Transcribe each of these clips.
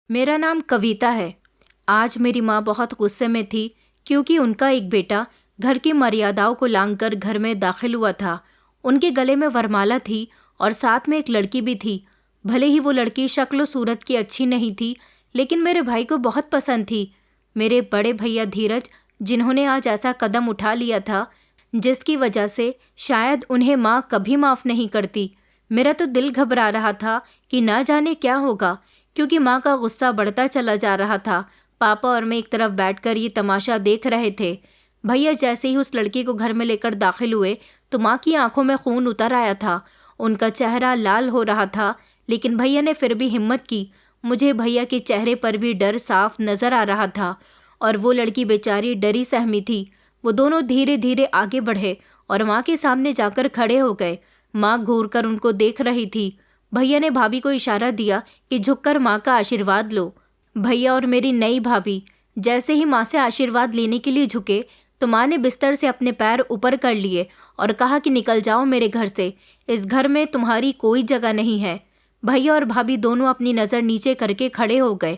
मेरा नाम कविता है। आज मेरी माँ बहुत गुस्से में थी क्योंकि उनका एक बेटा घर की मर्यादाओं को लांघकर घर में दाखिल हुआ था। उनके गले में वरमाला थी और साथ में एक लड़की भी थी। भले ही वो लड़की शक्ल सूरत की अच्छी नहीं थी, लेकिन मेरे भाई को बहुत पसंद थी। मेरे बड़े भैया धीरज, जिन्होंने आज ऐसा कदम उठा लिया था जिसकी वजह से शायद उन्हें माँ कभी माफ़ नहीं करती। मेरा तो दिल घबरा रहा था कि ना जाने क्या होगा, क्योंकि माँ का गुस्सा बढ़ता चला जा रहा था। पापा और मैं एक तरफ बैठकर ये तमाशा देख रहे थे। भैया जैसे ही उस लड़की को घर में लेकर दाखिल हुए तो माँ की आंखों में खून उतर आया था। उनका चेहरा लाल हो रहा था, लेकिन भैया ने फिर भी हिम्मत की। मुझे भैया के चेहरे पर भी डर साफ नजर आ रहा था और वो लड़की बेचारी डरी सहमी थी। वो दोनों धीरे धीरे आगे बढ़े और माँ के सामने जाकर खड़े हो गए। माँ घूरकर उनको देख रही थी। भैया ने भाभी को इशारा दिया कि झुककर माँ का आशीर्वाद लो। भैया और मेरी नई भाभी जैसे ही माँ से आशीर्वाद लेने के लिए झुके तो माँ ने बिस्तर से अपने पैर ऊपर कर लिए और कहा कि निकल जाओ मेरे घर से, इस घर में तुम्हारी कोई जगह नहीं है। भैया और भाभी दोनों अपनी नज़र नीचे करके खड़े हो गए।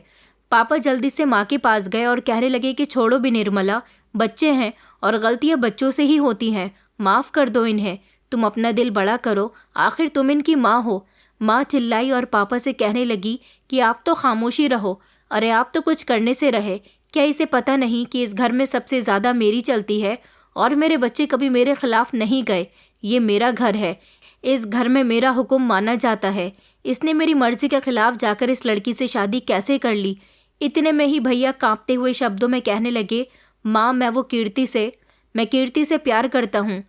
पापा जल्दी से माँ के पास गए और कहने लगे कि छोड़ो भी निर्मला, बच्चे हैं और गलतियाँ बच्चों से ही होती हैं, माफ़ कर दो इन्हें, तुम अपना दिल बड़ा करो, आखिर तुम इनकी माँ हो। माँ चिल्लाई और पापा से कहने लगी कि आप तो खामोशी रहो, अरे आप तो कुछ करने से रहे। क्या इसे पता नहीं कि इस घर में सबसे ज़्यादा मेरी चलती है और मेरे बच्चे कभी मेरे खिलाफ नहीं गए। ये मेरा घर है, इस घर में मेरा हुक्म माना जाता है। इसने मेरी मर्जी के खिलाफ जाकर इस लड़की से शादी कैसे कर ली। इतने में ही भैया कांपते हुए शब्दों में कहने लगे, माँ मैं कीर्ति से प्यार करता हूँ।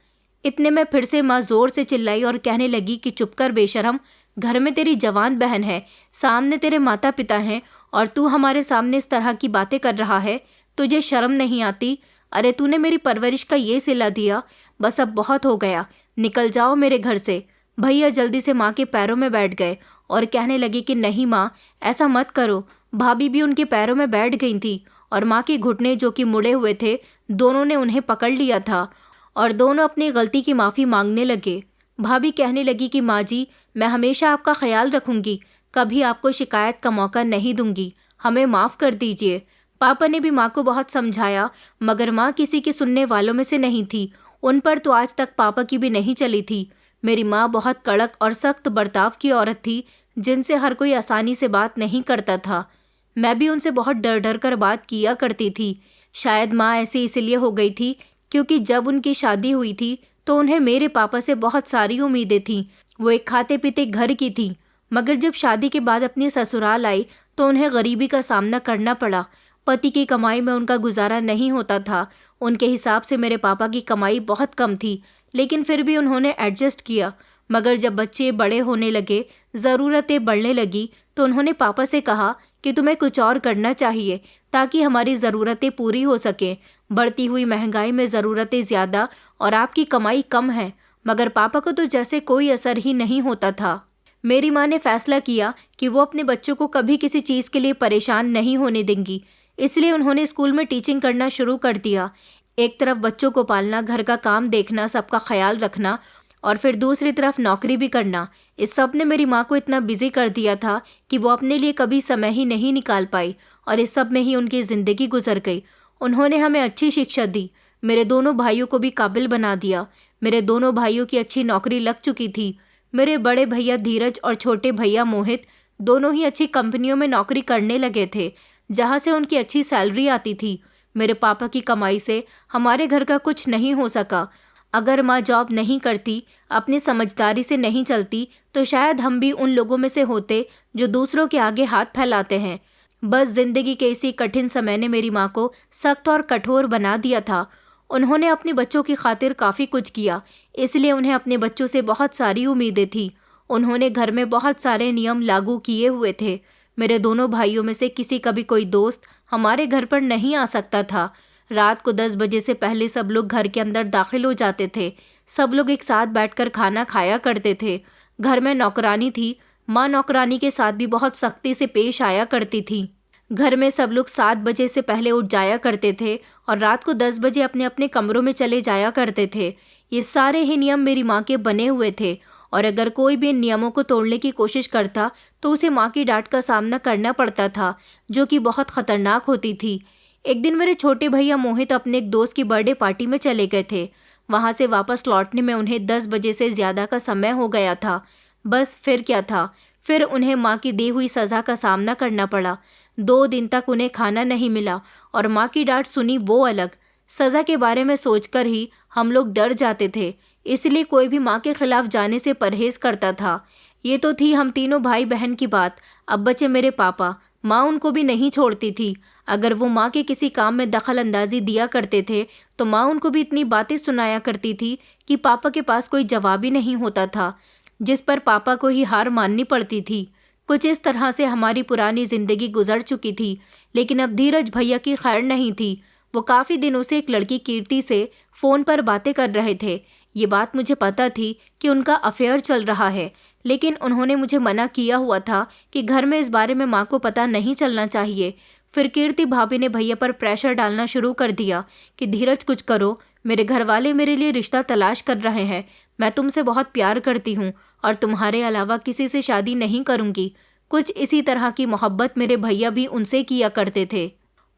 इतने में फिर से माँ ज़ोर से चिल्लाई और कहने लगी कि चुप कर बेशरम, घर में तेरी जवान बहन है, सामने तेरे माता पिता हैं और तू हमारे सामने इस तरह की बातें कर रहा है, तुझे शर्म नहीं आती। अरे तूने मेरी परवरिश का ये सिला दिया, बस अब बहुत हो गया, निकल जाओ मेरे घर से। भैया जल्दी से माँ के पैरों में बैठ गए और कहने लगे कि नहीं माँ, ऐसा मत करो। भाभी भी उनके पैरों में बैठ गई थी और माँ के घुटने जो कि मुड़े हुए थे, दोनों ने उन्हें पकड़ लिया था और दोनों अपनी गलती की माफ़ी मांगने लगे। भाभी कहने लगी कि माँ जी, मैं हमेशा आपका ख्याल रखूंगी, कभी आपको शिकायत का मौका नहीं दूंगी, हमें माफ़ कर दीजिए। पापा ने भी माँ को बहुत समझाया, मगर माँ किसी के सुनने वालों में से नहीं थी। उन पर तो आज तक पापा की भी नहीं चली थी। मेरी माँ बहुत कड़क और सख्त बर्ताव की औरत थी, जिनसे हर कोई आसानी से बात नहीं करता था। मैं भी उनसे बहुत डर डर कर बात किया करती थी। शायद माँ ऐसी इसलिए हो गई थी क्योंकि जब उनकी शादी हुई थी तो उन्हें मेरे पापा से बहुत सारी उम्मीदें थीं। वो एक खाते पीते घर की थी, मगर जब शादी के बाद अपनी ससुराल आई तो उन्हें गरीबी का सामना करना पड़ा। पति की कमाई में उनका गुजारा नहीं होता था। उनके हिसाब से मेरे पापा की कमाई बहुत कम थी, लेकिन फिर भी उन्होंने एडजस्ट किया। मगर जब बच्चे बड़े होने लगे, ज़रूरतें बढ़ने लगी, तो उन्होंने पापा से कहा कि तुम्हें कुछ और करना चाहिए ताकि हमारी ज़रूरतें पूरी हो सकें। बढ़ती हुई महंगाई में ज़रूरतें ज़्यादा और आपकी कमाई कम है। मगर पापा को तो जैसे कोई असर ही नहीं होता था। मेरी माँ ने फैसला किया कि वो अपने बच्चों को कभी किसी चीज़ के लिए परेशान नहीं होने देंगी, इसलिए उन्होंने स्कूल में टीचिंग करना शुरू कर दिया। एक तरफ बच्चों को पालना, घर का काम देखना, सबका ख्याल रखना और फिर दूसरी तरफ नौकरी भी करना। इस सब ने मेरी माँ को इतना बिजी कर दिया था कि वो अपने लिए कभी समय ही नहीं निकाल पाई और इस सब में ही उनकी ज़िंदगी गुजर गई। उन्होंने हमें अच्छी शिक्षा दी, मेरे दोनों भाइयों को भी काबिल बना दिया। मेरे दोनों भाइयों की अच्छी नौकरी लग चुकी थी। मेरे बड़े भैया धीरज और छोटे भैया मोहित दोनों ही अच्छी कंपनियों में नौकरी करने लगे थे, जहाँ से उनकी अच्छी सैलरी आती थी। मेरे पापा की कमाई से हमारे घर का कुछ नहीं हो सका। अगर माँ जॉब नहीं करती, अपनी समझदारी से नहीं चलती, तो शायद हम भी उन लोगों में से होते जो दूसरों के आगे हाथ फैलाते हैं। बस जिंदगी के इसी कठिन समय ने मेरी माँ को सख्त और कठोर बना दिया था। उन्होंने अपने बच्चों की खातिर काफ़ी कुछ किया, इसलिए उन्हें अपने बच्चों से बहुत सारी उम्मीदें थी। उन्होंने घर में बहुत सारे नियम लागू किए हुए थे। मेरे दोनों भाइयों में से किसी का भी कोई दोस्त हमारे घर पर नहीं आ सकता था। रात को 10 बजे से पहले सब लोग घर के अंदर दाखिल हो जाते थे। सब लोग एक साथ बैठकर खाना खाया करते थे। घर में नौकरानी थी। माँ नौकरानी के साथ भी बहुत सख्ती से पेश आया करती थी। घर में सब लोग 7 बजे से पहले उठ जाया करते थे और रात को 10 बजे अपने अपने कमरों में चले जाया करते थे। ये सारे ही नियम मेरी माँ के बने हुए थे और अगर कोई भी इन नियमों को तोड़ने की कोशिश करता तो उसे माँ की डांट का सामना करना पड़ता था, जो कि बहुत खतरनाक होती थी। एक दिन मेरे छोटे भैया मोहित अपने एक दोस्त की बर्थडे पार्टी में चले गए थे। वहाँ से वापस लौटने में उन्हें 10 बजे से ज़्यादा का समय हो गया था। बस फिर क्या था, फिर उन्हें माँ की दी हुई सज़ा का सामना करना पड़ा। 2 दिन तक उन्हें खाना नहीं मिला और माँ की डांट सुनी वो अलग। सज़ा के बारे में सोचकर ही हम लोग डर जाते थे, इसलिए कोई भी माँ के खिलाफ जाने से परहेज करता था। ये तो थी हम तीनों भाई बहन की बात। अब बचे मेरे पापा। माँ उनको भी नहीं छोड़ती थी। अगर वो माँ के किसी काम में दखल अंदाजी दिया करते थे तो माँ उनको भी इतनी बातें सुनाया करती थी कि पापा के पास कोई जवाब ही नहीं होता था, जिस पर पापा को ही हार माननी पड़ती थी। कुछ इस तरह से हमारी पुरानी जिंदगी गुजर चुकी थी, लेकिन अब धीरज भैया की खैर नहीं थी। वो काफ़ी दिनों से एक लड़की कीर्ति से फ़ोन पर बातें कर रहे थे। ये बात मुझे पता थी कि उनका अफेयर चल रहा है, लेकिन उन्होंने मुझे मना किया हुआ था कि घर में इस बारे में माँ को पता नहीं चलना चाहिए। फिर कीर्ति भाभी ने भैया पर प्रेशर डालना शुरू कर दिया कि धीरज कुछ करो, मेरे घर वाले मेरे लिए रिश्ता तलाश कर रहे हैं, मैं तुमसे बहुत प्यार करती हूँ और तुम्हारे अलावा किसी से शादी नहीं करूँगी। कुछ इसी तरह की मोहब्बत मेरे भैया भी उनसे किया करते थे।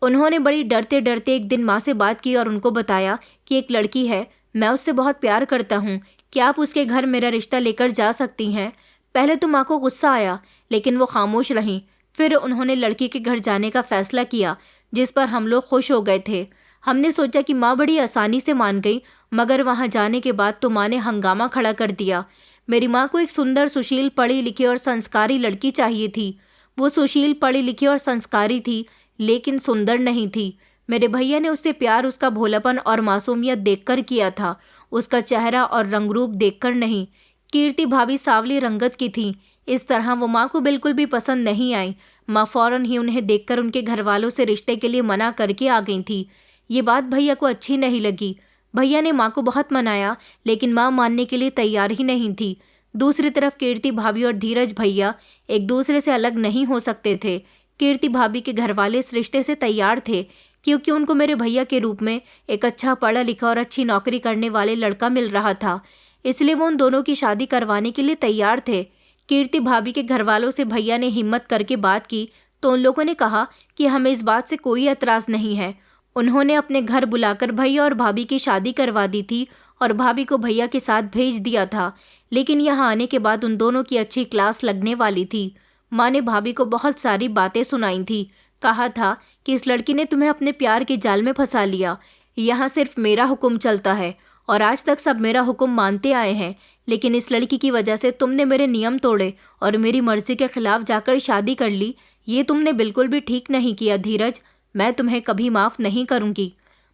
उन्होंने बड़ी डरते डरते एक दिन माँ से बात की और उनको बताया कि एक लड़की है, मैं उससे बहुत प्यार करता हूँ, क्या आप उसके घर मेरा रिश्ता लेकर जा सकती हैं। पहले तो माँ को गुस्सा आया, लेकिन वो खामोश रहीं। फिर उन्होंने लड़की के घर जाने का फैसला किया, जिस पर हम लोग खुश हो गए थे। हमने सोचा कि माँ बड़ी आसानी से मान गई, मगर वहाँ जाने के बाद तो माँ ने हंगामा खड़ा कर दिया। मेरी माँ को एक सुंदर, सुशील, पढ़ी लिखी और संस्कारी लड़की चाहिए थी। वो सुशील, पढ़ी लिखी और संस्कारी थी, लेकिन सुंदर नहीं थी। मेरे भैया ने उससे प्यार उसका भोलापन और मासूमियत देखकर किया था, उसका चेहरा और रंगरूप देखकर नहीं। कीर्ति भाभी सांवली रंगत की थी, इस तरह वो माँ को बिल्कुल भी पसंद नहीं आई। माँ फौरन ही उन्हें देखकर उनके घर वालों से रिश्ते के लिए मना करके आ गई थी। ये बात भैया को अच्छी नहीं लगी। भैया ने माँ को बहुत मनाया, लेकिन माँ मानने के लिए तैयार ही नहीं थी। दूसरी तरफ कीर्ति भाभी और धीरज भैया एक दूसरे से अलग नहीं हो सकते थे। कीर्ति भाभी के घर वाले इस रिश्ते से तैयार थे, क्योंकि उनको मेरे भैया के रूप में एक अच्छा पढ़ा लिखा और अच्छी नौकरी करने वाले लड़का मिल रहा था, इसलिए वो उन दोनों की शादी करवाने के लिए तैयार थे। कीर्ति भाभी के घर वालों से भैया ने हिम्मत करके बात की तो उन लोगों ने कहा कि हमें इस बात से कोई एतराज़ नहीं है। उन्होंने अपने घर बुलाकर भैया और भाभी की शादी करवा दी थी और भाभी को भैया के साथ भेज दिया था। लेकिन यहाँ आने के बाद उन दोनों की अच्छी क्लास लगने वाली थी। माँ ने भाभी को बहुत सारी बातें सुनाई थी। कहा था कि इस लड़की ने तुम्हें अपने प्यार के जाल में फंसा लिया, यहाँ सिर्फ मेरा हुक्म चलता है और आज तक सब मेरा हुक्म मानते आए हैं, लेकिन इस लड़की की वजह से तुमने मेरे नियम तोड़े और मेरी मर्जी के खिलाफ जाकर शादी कर ली। ये तुमने बिल्कुल भी ठीक नहीं किया धीरज, मैं तुम्हें कभी माफ़ नहीं करूँगी।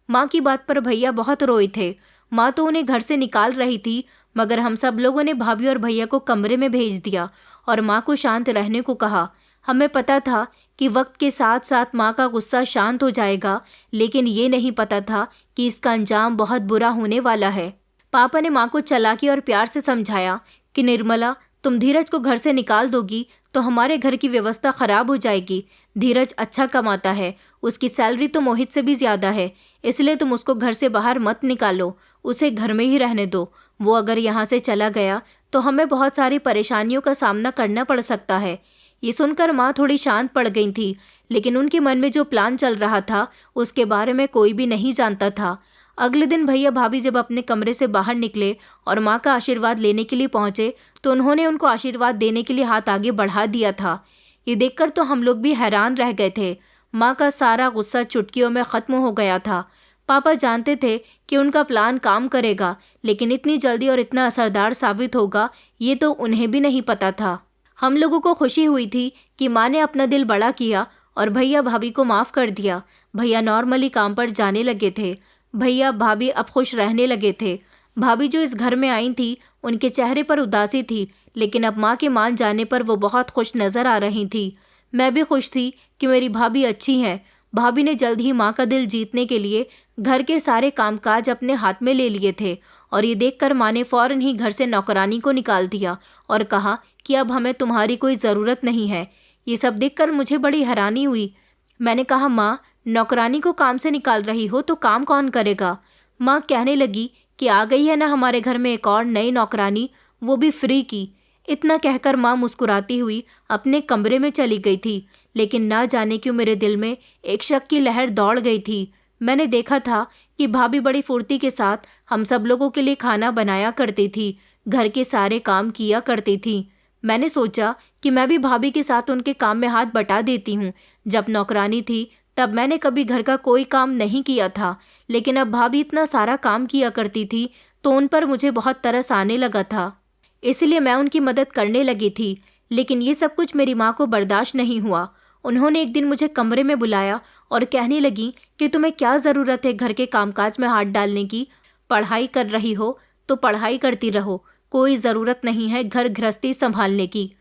माँ की बात पर भैया बहुत रोए थे। माँ तो उन्हें घर से निकाल रही थी, मगर हम सब लोगों ने भाभी और भैया को कमरे में भेज दिया और माँ को शांत रहने को कहा। हमें पता था कि वक्त के साथ साथ माँ का गुस्सा शांत हो जाएगा, लेकिन ये नहीं पता था कि इसका अंजाम बहुत बुरा होने वाला है। पापा ने माँ को चालाकी और प्यार से समझाया कि निर्मला, तुम धीरज को घर से निकाल दोगी तो हमारे घर की व्यवस्था खराब हो जाएगी। धीरज अच्छा कमाता है, उसकी सैलरी तो मोहित से भी ज़्यादा है, इसलिए तुम उसको घर से बाहर मत निकालो, उसे घर में ही रहने दो। वो अगर यहाँ से चला गया तो हमें बहुत सारी परेशानियों का सामना करना पड़ सकता है। ये सुनकर माँ थोड़ी शांत पड़ गई थी, लेकिन उनके मन में जो प्लान चल रहा था उसके बारे में कोई भी नहीं जानता था। अगले दिन भैया भाभी जब अपने कमरे से बाहर निकले और माँ का आशीर्वाद लेने के लिए पहुँचे तो उन्होंने उनको आशीर्वाद देने के लिए हाथ आगे बढ़ा दिया था। ये देखकर तो हम लोग भी हैरान रह गए थे। माँ का सारा गुस्सा चुटकियों में ख़त्म हो गया था। पापा जानते थे कि उनका प्लान काम करेगा, लेकिन इतनी जल्दी और इतना असरदार साबित होगा ये तो उन्हें भी नहीं पता था। हम लोगों को खुशी हुई थी कि माँ ने अपना दिल बड़ा किया और भैया भाभी को माफ़ कर दिया। भैया नॉर्मली काम पर जाने लगे थे। भैया भाभी अब खुश रहने लगे थे। भाभी जो इस घर में आई थी उनके चेहरे पर उदासी थी, लेकिन अब माँ के मान जाने पर वो बहुत खुश नज़र आ रही थी। मैं भी खुश थी कि मेरी भाभी अच्छी हैं। भाभी ने जल्द ही माँ का दिल जीतने के लिए घर के सारे कामकाज अपने हाथ में ले लिए थे और ये देखकर माँ ने फ़ौरन ही घर से नौकरानी को निकाल दिया और कहा कि अब हमें तुम्हारी कोई ज़रूरत नहीं है। ये सब देखकर मुझे बड़ी हैरानी हुई। मैंने कहा, माँ, नौकरानी को काम से निकाल रही हो तो काम कौन करेगा? माँ कहने लगी कि आ गई है ना हमारे घर में एक और नई नौकरानी, वो भी फ्री की। इतना कहकर माँ मुस्कुराती हुई अपने कमरे में चली गई थी, लेकिन ना जाने क्यों मेरे दिल में एक शक की लहर दौड़ गई थी। मैंने देखा था कि भाभी बड़ी फुर्ती के साथ हम सब लोगों के लिए खाना बनाया करती थी, घर के सारे काम किया करती थी। मैंने सोचा कि मैं भी भाभी के साथ उनके काम में हाथ बटा देती हूँ। जब नौकरानी थी तब मैंने कभी घर का कोई काम नहीं किया था, लेकिन अब भाभी इतना सारा काम किया करती थी तो उन पर मुझे बहुत तरस आने लगा था। इसलिए मैं उनकी मदद करने लगी थी, लेकिन ये सब कुछ मेरी माँ को बर्दाश्त नहीं हुआ। उन्होंने एक दिन मुझे कमरे में बुलाया और कहने लगी कि तुम्हें क्या ज़रूरत है घर के कामकाज में हाथ डालने की। पढ़ाई कर रही हो तो पढ़ाई करती रहो, कोई ज़रूरत नहीं है घर गृहस्थी संभालने की।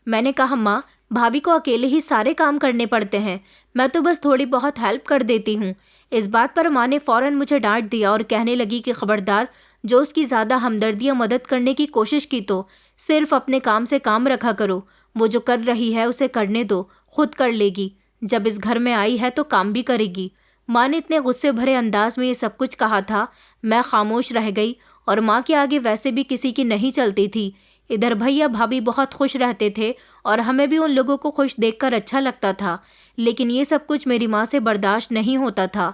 मैंने कहा, माँ, भाभी को अकेले ही सारे काम करने पड़ते हैं, मैं तो बस थोड़ी बहुत हेल्प कर देती हूँ। इस बात पर माँ ने फ़ौरन मुझे डांट दिया और कहने लगी कि खबरदार, जो उसकी ज़्यादा हमदर्दी या मदद करने की कोशिश की तो सिर्फ अपने काम से काम रखा करो। वो जो कर रही है उसे करने दो, खुद कर लेगी। जब इस घर में आई है तो काम भी करेगी। माँ ने इतने गुस्से भरे अंदाज में ये सब कुछ कहा था, मैं खामोश रह गई और माँ के आगे वैसे भी किसी की नहीं चलती थी। इधर भैया भाभी बहुत खुश रहते थे और हमें भी उन लोगों को खुश देखकर अच्छा लगता था, लेकिन ये सब कुछ मेरी माँ से बर्दाश्त नहीं होता था।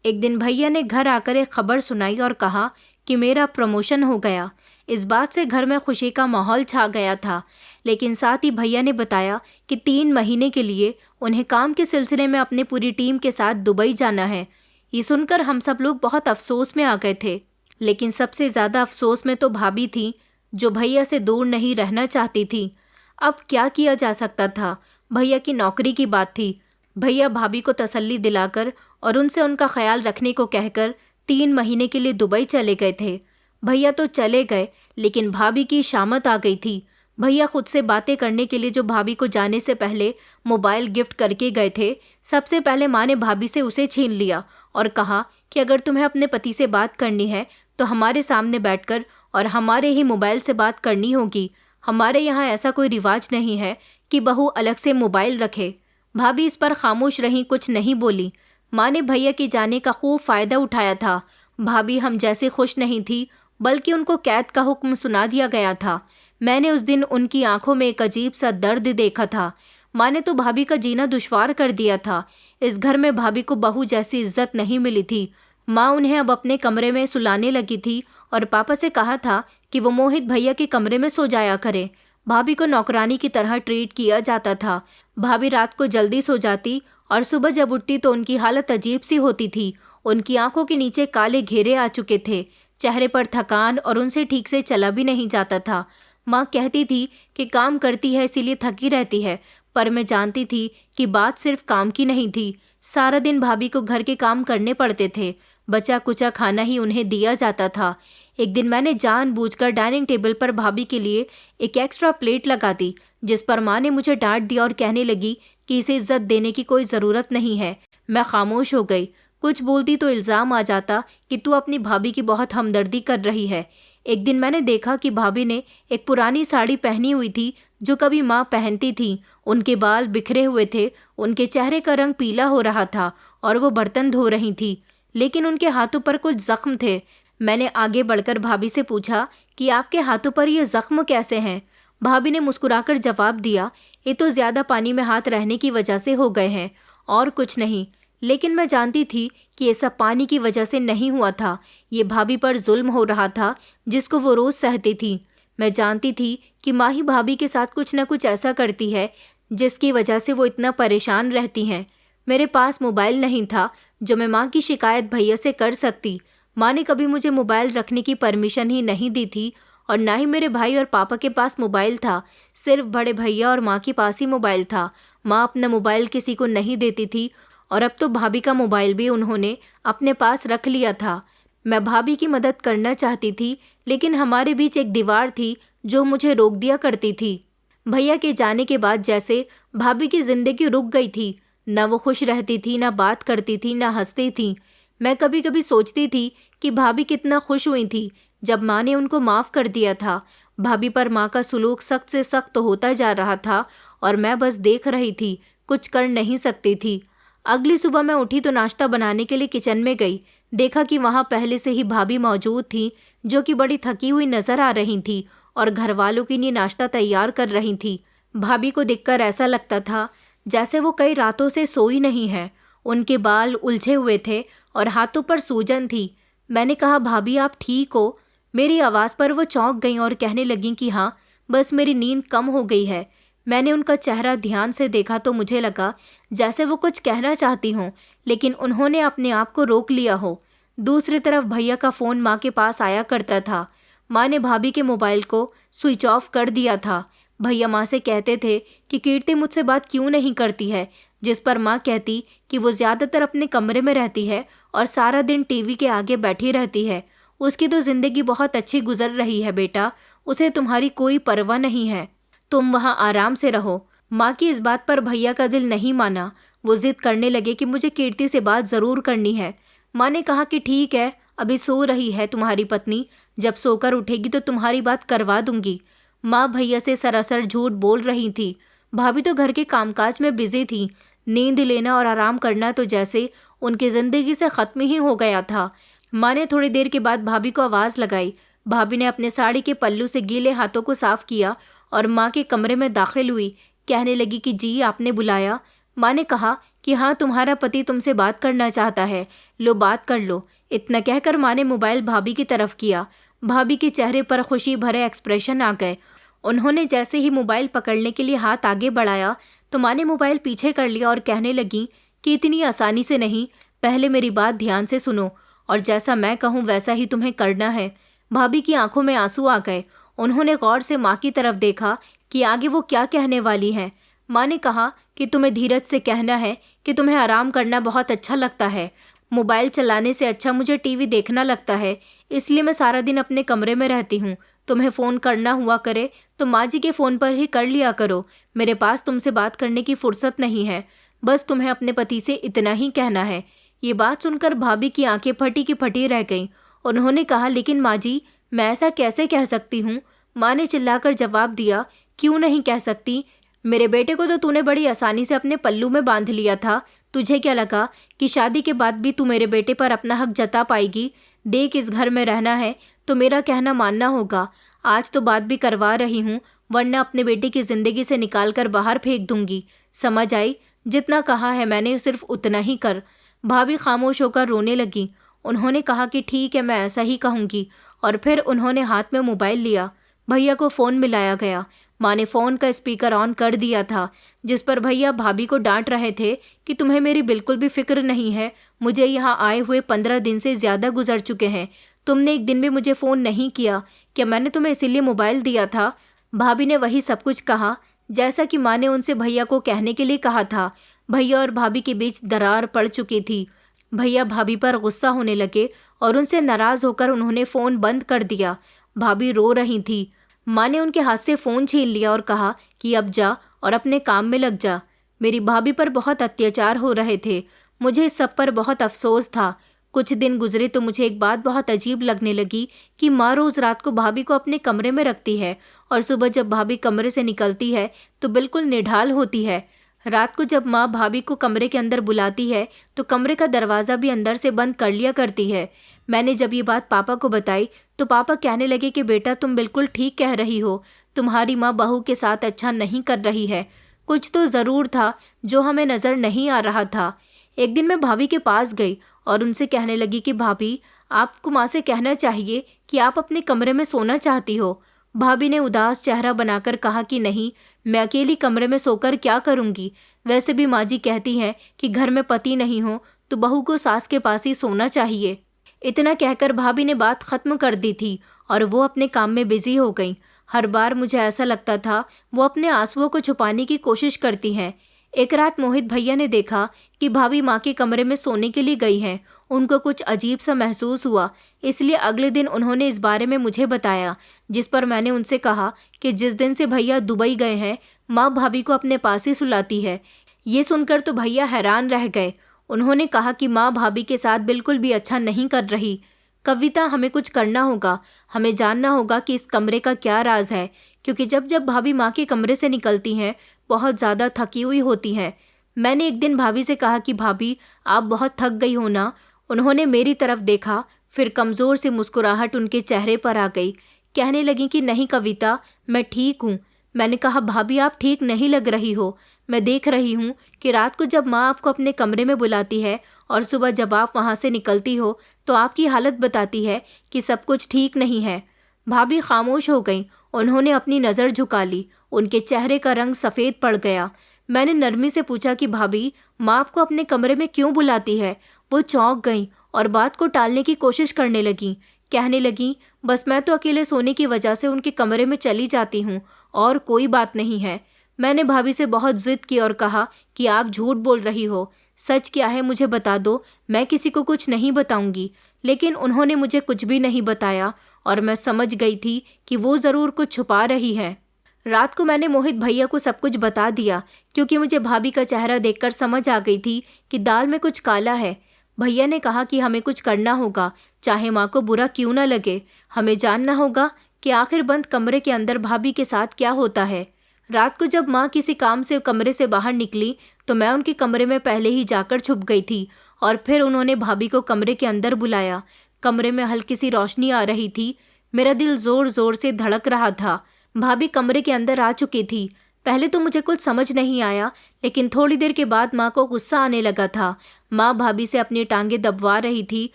एक दिन भैया ने घर आकर एक खबर सुनाई और कहा कि मेरा प्रमोशन हो गया। इस बात से घर में खुशी का माहौल छा गया था, लेकिन साथ ही भैया ने बताया कि 3 महीने के लिए उन्हें काम के सिलसिले में अपनी पूरी टीम के साथ दुबई जाना है। ये सुनकर हम सब लोग बहुत अफसोस में आ गए थे, लेकिन सबसे ज़्यादा अफसोस में तो भाभी थी, जो भैया से दूर नहीं रहना चाहती थी। अब क्या किया जा सकता था, भैया की नौकरी की बात थी। भैया भाभी को तसल्ली दिलाकर और उनसे उनका ख्याल रखने को कहकर 3 महीने के लिए दुबई चले गए थे। भैया तो चले गए, लेकिन भाभी की शामत आ गई थी। भैया खुद से बातें करने के लिए जो भाभी को जाने से पहले मोबाइल गिफ्ट करके गए थे, सबसे पहले माँ ने भाभी से उसे छीन लिया और कहा कि अगर तुम्हें अपने पति से बात करनी है तो हमारे सामने बैठकर और हमारे ही मोबाइल से बात करनी होगी। हमारे यहाँ ऐसा कोई रिवाज नहीं है कि बहू अलग से मोबाइल रखे। भाभी इस पर खामोश रहीं, कुछ नहीं बोली। माँ ने भैया के जाने का खूब फ़ायदा उठाया था। भाभी हम जैसे खुश नहीं थी, बल्कि उनको कैद का हुक्म सुना दिया गया था। मैंने उस दिन उनकी आंखों में एक अजीब सा दर्द देखा था। माँ ने तो भाभी का जीना दुश्वार कर दिया था। इस घर में भाभी को बहू जैसी इज्जत नहीं मिली थी। माँ उन्हें अब अपने कमरे में सुलाने लगी थी और पापा से कहा था कि वो मोहित भैया के कमरे में सो जाया करे। भाभी को नौकरानी की तरह ट्रीट किया जाता था। भाभी रात को जल्दी सो जाती और सुबह जब उठती तो उनकी हालत अजीब सी होती थी। उनकी आंखों के नीचे काले घेरे आ चुके थे, चेहरे पर थकान और उनसे ठीक से चला भी नहीं जाता था। माँ कहती थी कि काम करती है इसीलिए थकी रहती है, पर मैं जानती थी कि बात सिर्फ काम की नहीं थी। सारा दिन भाभी को घर के काम करने पड़ते थे, बचा कुचा खाना ही उन्हें दिया जाता था। एक दिन मैंने जानबूझकर डाइनिंग टेबल पर भाभी के लिए एक एक्स्ट्रा प्लेट लगा दी, जिस पर माँ ने मुझे डांट दिया और कहने लगी कि इसे इज्जत देने की कोई ज़रूरत नहीं है। मैं खामोश हो गई। कुछ बोलती तो इल्ज़ाम आ जाता कि तू अपनी भाभी की बहुत हमदर्दी कर रही है। एक दिन मैंने देखा कि भाभी ने एक पुरानी साड़ी पहनी हुई थी जो कभी माँ पहनती थी। उनके बाल बिखरे हुए थे, उनके चेहरे का रंग पीला हो रहा था और वो बर्तन धो रही थी, लेकिन उनके हाथों पर कुछ जख्म थे। मैंने आगे बढ़कर भाभी से पूछा कि आपके हाथों पर ये जख्म कैसे हैं? भाभी ने मुस्कुराकर जवाब दिया, ये तो ज़्यादा पानी में हाथ रहने की वजह से हो गए हैं, और कुछ नहीं। लेकिन मैं जानती थी कि ये सब पानी की वजह से नहीं हुआ था। ये भाभी पर जुल्म हो रहा था जिसको वो रोज़ सहती थी। मैं जानती थी कि माँ ही भाभी के साथ कुछ न कुछ ऐसा करती है जिसकी वजह से वो इतना परेशान रहती हैं। मेरे पास मोबाइल नहीं था जो मैं माँ की शिकायत भैया से कर सकती। माँ ने कभी मुझे मोबाइल रखने की परमिशन ही नहीं दी थी और ना ही मेरे भाई और पापा के पास मोबाइल था। सिर्फ बड़े भैया और माँ के पास ही मोबाइल था। माँ अपना मोबाइल किसी को नहीं देती थी और अब तो भाभी का मोबाइल भी उन्होंने अपने पास रख लिया था। मैं भाभी की मदद करना चाहती थी, लेकिन हमारे बीच एक दीवार थी जो मुझे रोक दिया करती थी। भैया के जाने के बाद जैसे भाभी की जिंदगी रुक गई थी। न वो खुश रहती थी, न बात करती थी, न हंसती थी। मैं कभी कभी सोचती थी कि भाभी कितना खुश हुई थी जब माँ ने उनको माफ़ कर दिया था। भाभी पर माँ का सुलूक सख्त से सख्त होता जा रहा था और मैं बस देख रही थी, कुछ कर नहीं सकती थी। अगली सुबह मैं उठी तो नाश्ता बनाने के लिए किचन में गई। देखा कि वहाँ पहले से ही भाभी मौजूद थी, जो कि बड़ी थकी हुई नज़र आ रही थी और घर वालों के लिए नाश्ता तैयार कर रही थी। भाभी को देखकर ऐसा लगता था जैसे वो कई रातों से सोई नहीं है। उनके बाल उलझे हुए थे और हाथों पर सूजन थी। मैंने कहा, भाभी आप ठीक हो? मेरी आवाज़ पर वो चौंक गईं और कहने लगीं कि हाँ, बस मेरी नींद कम हो गई है। मैंने उनका चेहरा ध्यान से देखा तो मुझे लगा जैसे वो कुछ कहना चाहती हों, लेकिन उन्होंने अपने आप को रोक लिया हो। दूसरी तरफ भैया का फ़ोन माँ के पास आया करता था। माँ ने भाभी के मोबाइल को स्विच ऑफ कर दिया था। भैया माँ से कहते थे कि कीर्ति मुझसे बात क्यों नहीं करती है, जिस पर माँ कहती कि वो ज़्यादातर अपने कमरे में रहती है और सारा दिन टीवी के आगे बैठी रहती है। उसकी तो ज़िंदगी बहुत अच्छी गुजर रही है बेटा, उसे तुम्हारी कोई परवाह नहीं है, तुम वहाँ आराम से रहो। माँ की इस बात पर भैया का दिल नहीं माना। वो जिद करने लगे कि मुझे कीर्ति से बात ज़रूर करनी है। माँ ने कहा कि ठीक है, अभी सो रही है तुम्हारी पत्नी, जब सोकर उठेगी तो तुम्हारी बात करवा दूंगी। माँ भैया से सरासर झूठ बोल रही थी। भाभी तो घर के कामकाज में बिजी थी। नींद लेना और आराम करना तो जैसे उनकी ज़िंदगी से ख़त्म ही हो गया था। माँ ने थोड़ी देर के बाद भाभी को आवाज़ लगाई। भाभी ने अपने साड़ी के पल्लू से गीले हाथों को साफ किया और माँ के कमरे में दाखिल हुई। कहने लगी कि जी आपने बुलाया? माँ ने कहा कि हाँ, तुम्हारा पति तुमसे बात करना चाहता है, लो बात कर लो। इतना कहकर माँ ने मोबाइल भाभी की तरफ किया। भाभी के चेहरे पर खुशी भरे एक्सप्रेशन आ गए। उन्होंने जैसे ही मोबाइल पकड़ने के लिए हाथ आगे बढ़ाया तो माँ ने मोबाइल पीछे कर लिया और कहने लगी कि इतनी आसानी से नहीं, पहले मेरी बात ध्यान से सुनो और जैसा मैं कहूँ वैसा ही तुम्हें करना है। भाभी की आंखों में आंसू आ गए। उन्होंने गौर से माँ की तरफ देखा कि आगे वो क्या कहने वाली हैं। माँ ने कहा कि तुम्हें धीरज से कहना है कि तुम्हें आराम करना बहुत अच्छा लगता है। मोबाइल चलाने से अच्छा मुझे टीवी देखना लगता है, इसलिए मैं सारा दिन अपने कमरे में रहती हूँ। तुम्हें फ़ोन करना हुआ करे तो माँ जी के फ़ोन पर ही कर लिया करो। मेरे पास तुमसे बात करने की फुर्सत नहीं है। बस तुम्हें अपने पति से इतना ही कहना है। ये बात सुनकर भाभी की आंखें फटी की फटी रह गईं। उन्होंने कहा, लेकिन माँ जी, मैं ऐसा कैसे कह सकती हूँ? माँ ने चिल्लाकर जवाब दिया, क्यों नहीं कह सकती? मेरे बेटे को तो तूने बड़ी आसानी से अपने पल्लू में बांध लिया था। तुझे क्या लगा कि शादी के बाद भी तू मेरे बेटे पर अपना हक जता पाएगी? देख, इस घर में रहना है तो मेरा कहना मानना होगा। आज तो बात भी करवा रही हूँ, वरना अपने बेटे की ज़िंदगी से निकाल कर बाहर फेंक दूंगी। समझ आई? जितना कहा है मैंने सिर्फ उतना ही कर। भाभी खामोश होकर रोने लगी। उन्होंने कहा कि ठीक है, मैं ऐसा ही कहूँगी, और फिर उन्होंने हाथ में मोबाइल लिया। भैया को फ़ोन मिलाया गया। माँ ने फ़ोन का स्पीकर ऑन कर दिया था, जिस पर भैया भाभी को डांट रहे थे कि तुम्हें मेरी बिल्कुल भी फिक्र नहीं है। मुझे यहाँ आए हुए 15 दिन से ज़्यादा गुजर चुके हैं। तुमने एक दिन भी मुझे फ़ोन नहीं किया। क्या मैंने तुम्हें इसीलिए मोबाइल दिया था? भाभी ने वही सब कुछ कहा जैसा कि माँ ने उनसे भैया को कहने के लिए कहा था। भैया और भाभी के बीच दरार पड़ चुकी थी। भैया भाभी पर गुस्सा होने लगे और उनसे नाराज़ होकर उन्होंने फ़ोन बंद कर दिया। भाभी रो रही थी। माँ ने उनके हाथ से फ़ोन छीन लिया और कहा कि अब जा और अपने काम में लग जा। मेरी भाभी पर बहुत अत्याचार हो रहे थे। मुझे इस सब पर बहुत अफसोस था। कुछ दिन गुजरे तो मुझे एक बात बहुत अजीब लगने लगी कि माँ रोज़ रात को भाभी को अपने कमरे में रखती है और सुबह जब भाभी कमरे से निकलती है तो बिल्कुल निढाल होती है। रात को जब माँ भाभी को कमरे के अंदर बुलाती है तो कमरे का दरवाज़ा भी अंदर से बंद कर लिया करती है। मैंने जब ये बात पापा को बताई तो पापा कहने लगे कि बेटा, तुम बिल्कुल ठीक कह रही हो, तुम्हारी माँ बहू के साथ अच्छा नहीं कर रही है। कुछ तो ज़रूर था जो हमें नज़र नहीं आ रहा था। एक दिन मैं भाभी के पास गई और उनसे कहने लगी कि भाभी, आपको माँ से कहना चाहिए कि आप अपने कमरे में सोना चाहती हो। भाभी ने उदास चेहरा बनाकर कहा कि नहीं, मैं अकेली कमरे में सोकर क्या करूँगी? वैसे भी माँ जी कहती हैं कि घर में पति नहीं हो तो बहू को सास के पास ही सोना चाहिए। इतना कहकर भाभी ने बात ख़त्म कर दी थी और वो अपने काम में बिजी हो गई। हर बार मुझे ऐसा लगता था वो अपने आंसुओं को छुपाने की कोशिश करती हैं। एक रात मोहित भैया ने देखा कि भाभी माँ के कमरे में सोने के लिए गई हैं। उनको कुछ अजीब सा महसूस हुआ, इसलिए अगले दिन उन्होंने इस बारे में मुझे बताया, जिस पर मैंने उनसे कहा कि जिस दिन से भैया दुबई गए हैं माँ भाभी को अपने पास ही सुलाती है। ये सुनकर तो भैया हैरान रह गए। उन्होंने कहा कि माँ भाभी के साथ बिल्कुल भी अच्छा नहीं कर रही। कविता, हमें कुछ करना होगा। हमें जानना होगा कि इस कमरे का क्या राज है, क्योंकि जब जब भाभी माँ के कमरे से निकलती हैं बहुत ज़्यादा थकी हुई होती हैं। मैंने एक दिन भाभी से कहा कि भाभी, आप बहुत थक गई हो ना? उन्होंने मेरी तरफ देखा, फिर कमज़ोर सी मुस्कुराहट उनके चेहरे पर आ गई। कहने लगी कि नहीं कविता, मैं ठीक हूँ। मैंने कहा भाभी आप ठीक नहीं लग रही हो। मैं देख रही हूँ कि रात को जब माँ आपको अपने कमरे में बुलाती है और सुबह जब आप वहाँ से निकलती हो तो आपकी हालत बताती है कि सब कुछ ठीक नहीं है। भाभी खामोश हो गईं। उन्होंने अपनी नज़र झुका ली। उनके चेहरे का रंग सफ़ेद पड़ गया। मैंने नरमी से पूछा कि भाभी माँ आपको अपने कमरे में क्यों बुलाती है? वो चौंक गईं और बात को टालने की कोशिश करने लगीं। कहने लगीं बस मैं तो अकेले सोने की वजह से उनके कमरे में चली जाती हूँ और कोई बात नहीं है। मैंने भाभी से बहुत जिद की और कहा कि आप झूठ बोल रही हो, सच क्या है मुझे बता दो, मैं किसी को कुछ नहीं बताऊंगी। लेकिन उन्होंने मुझे कुछ भी नहीं बताया और मैं समझ गई थी कि वो ज़रूर कुछ छुपा रही है। रात को मैंने मोहित भैया को सब कुछ बता दिया क्योंकि मुझे भाभी का चेहरा देखकर समझ आ गई थी कि दाल में कुछ काला है। भैया ने कहा कि हमें कुछ करना होगा, चाहे माँ को बुरा क्यों न लगे। हमें जानना होगा कि आखिर बंद कमरे के अंदर भाभी के साथ क्या होता है। रात को जब माँ किसी काम से कमरे से बाहर निकली तो मैं उनके कमरे में पहले ही जाकर छुप गई थी और फिर उन्होंने भाभी को कमरे के अंदर बुलाया। कमरे में हल्की सी रोशनी आ रही थी। मेरा दिल ज़ोर ज़ोर से धड़क रहा था। भाभी कमरे के अंदर आ चुकी थी। पहले तो मुझे कुछ समझ नहीं आया, लेकिन थोड़ी देर के बाद माँ को गुस्सा आने लगा था। माँ भाभी से अपनी टांगें दबवा रही थी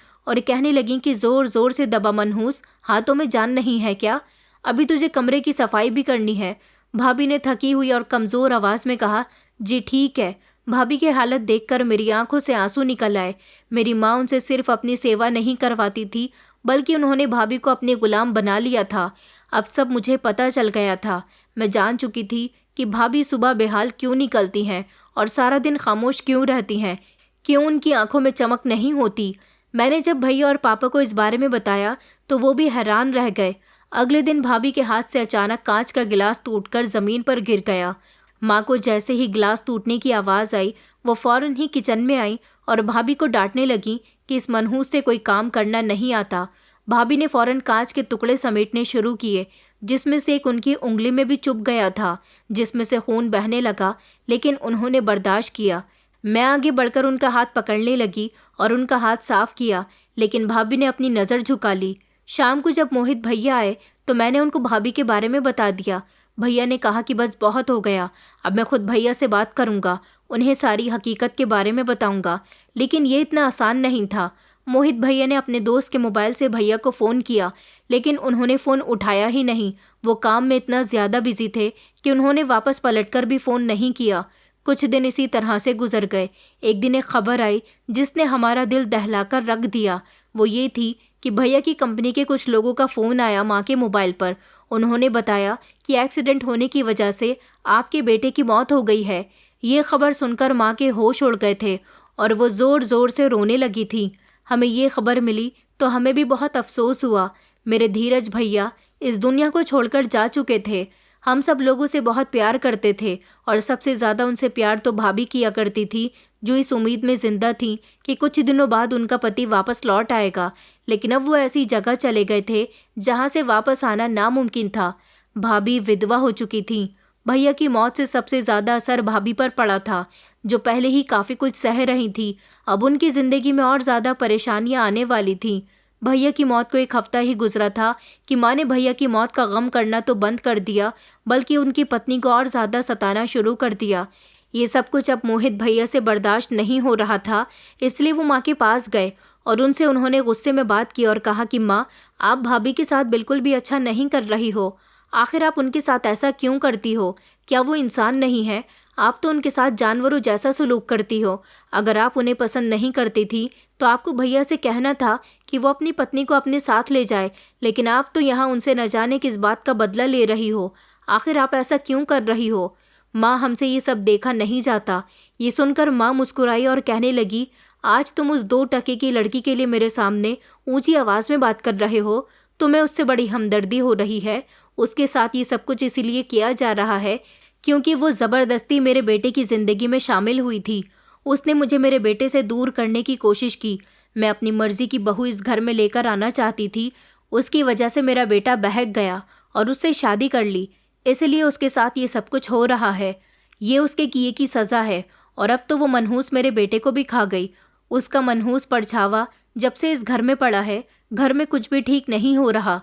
और कहने लगी कि ज़ोर ज़ोर से दबा मनहूस, हाथों में जान नहीं है क्या? अभी तुझे कमरे की सफाई भी करनी है। भाभी ने थकी हुई और कमज़ोर आवाज़ में कहा, जी ठीक है। भाभी की हालत देखकर मेरी आंखों से आंसू निकल आए। मेरी माँ उनसे सिर्फ अपनी सेवा नहीं करवाती थी, बल्कि उन्होंने भाभी को अपने गुलाम बना लिया था। अब सब मुझे पता चल गया था। मैं जान चुकी थी कि भाभी सुबह बेहाल क्यों निकलती हैं और सारा दिन खामोश क्यों रहती हैं, क्यों उनकी आंखों में चमक नहीं होती। मैंने जब भैया और पापा को इस बारे में बताया तो वो भी हैरान रह गए। अगले दिन भाभी के हाथ से अचानक कांच का गिलास टूटकर ज़मीन पर गिर गया। माँ को जैसे ही गिलास टूटने की आवाज़ आई, वो फ़ौरन ही किचन में आई और भाभी को डांटने लगी कि इस मनहूस से कोई काम करना नहीं आता। भाभी ने फ़ौरन कांच के टुकड़े समेटने शुरू किए, जिसमें से एक उनकी उंगली में भी चुभ गया था, जिसमें से खून बहने लगा, लेकिन उन्होंने बर्दाश्त किया। मैं आगे बढ़कर उनका हाथ पकड़ने लगी और उनका हाथ साफ किया, लेकिन भाभी ने अपनी नज़र झुका ली। शाम को जब मोहित भैया आए तो मैंने उनको भाभी के बारे में बता दिया। भैया ने कहा कि बस बहुत हो गया, अब मैं खुद भैया से बात करूँगा, उन्हें सारी हकीकत के बारे में बताऊँगा। लेकिन ये इतना आसान नहीं था। मोहित भैया ने अपने दोस्त के मोबाइल से भैया को फ़ोन किया, लेकिन उन्होंने फ़ोन उठाया ही नहीं। वो काम में इतना ज़्यादा बिजी थे कि उन्होंने वापस पलटकर भी फ़ोन नहीं किया। कुछ दिन इसी तरह से गुजर गए। एक दिन एक खबर आई जिसने हमारा दिल दहलाकर रख दिया। वो ये थी कि भैया की कंपनी के कुछ लोगों का फ़ोन आया माँ के मोबाइल पर। उन्होंने बताया कि एक्सीडेंट होने की वजह से आपके बेटे की मौत हो गई है। ये खबर सुनकर माँ के होश उड़ गए थे और वो ज़ोर ज़ोर से रोने लगी थी। हमें ये खबर मिली तो हमें भी बहुत अफसोस हुआ। मेरे धीरज भैया इस दुनिया को छोड़कर जा चुके थे। हम सब लोगों से बहुत प्यार करते थे और सबसे ज़्यादा उनसे प्यार तो भाभी किया करती थी, जो इस उम्मीद में ज़िंदा थी कि कुछ दिनों बाद उनका पति वापस लौट आएगा। लेकिन अब वो ऐसी जगह चले गए थे जहाँ से वापस आना नामुमकिन था। भाभी विधवा हो चुकी थी। भैया की मौत से सबसे ज़्यादा असर भाभी पर पड़ा था, जो पहले ही काफ़ी कुछ सह रही थी। अब उनकी ज़िंदगी में और ज़्यादा परेशानियां आने वाली थीं। भैया की मौत को एक हफ्ता ही गुजरा था कि माँ ने भैया की मौत का गम करना तो बंद कर दिया, बल्कि उनकी पत्नी को और ज़्यादा सताना शुरू कर दिया। ये सब कुछ अब मोहित भैया से बर्दाश्त नहीं हो रहा था, इसलिए वो माँ के पास गए और उनसे उन्होंने गुस्से में बात की और कहा कि माँ, आप भाभी के साथ बिल्कुल भी अच्छा नहीं कर रही हो। आखिर आप उनके साथ ऐसा क्यों करती हो? क्या वो इंसान नहीं है? आप तो उनके साथ जानवरों जैसा सलूक करती हो। अगर आप उन्हें पसंद नहीं करती थी तो आपको भैया से कहना था कि वो अपनी पत्नी को अपने साथ ले जाए, लेकिन आप तो यहाँ उनसे न जाने किस बात का बदला ले रही हो। आखिर आप ऐसा क्यों कर रही हो? माँ, हमसे ये सब देखा नहीं जाता। ये सुनकर माँ मुस्कुराई और कहने लगी, आज तुम उस 2 टके की लड़की के लिए मेरे सामने ऊंची आवाज़ में बात कर रहे हो। तुम्हें उससे बड़ी हमदर्दी हो रही है। उसके साथ ये सब कुछ इसीलिए किया जा रहा है क्योंकि वो ज़बरदस्ती मेरे बेटे की ज़िंदगी में शामिल हुई थी। उसने मुझे मेरे बेटे से दूर करने की कोशिश की। मैं अपनी मर्ज़ी की बहू इस घर में लेकर आना चाहती थी। उसकी वजह से मेरा बेटा बहक गया और उससे शादी कर ली, इसलिए उसके साथ ये सब कुछ हो रहा है। ये उसके किए की सज़ा है और अब तो वो मनहूस मेरे बेटे को भी खा गई। उसका मनहूस परछावा जब से इस घर में पड़ा है, घर में कुछ भी ठीक नहीं हो रहा।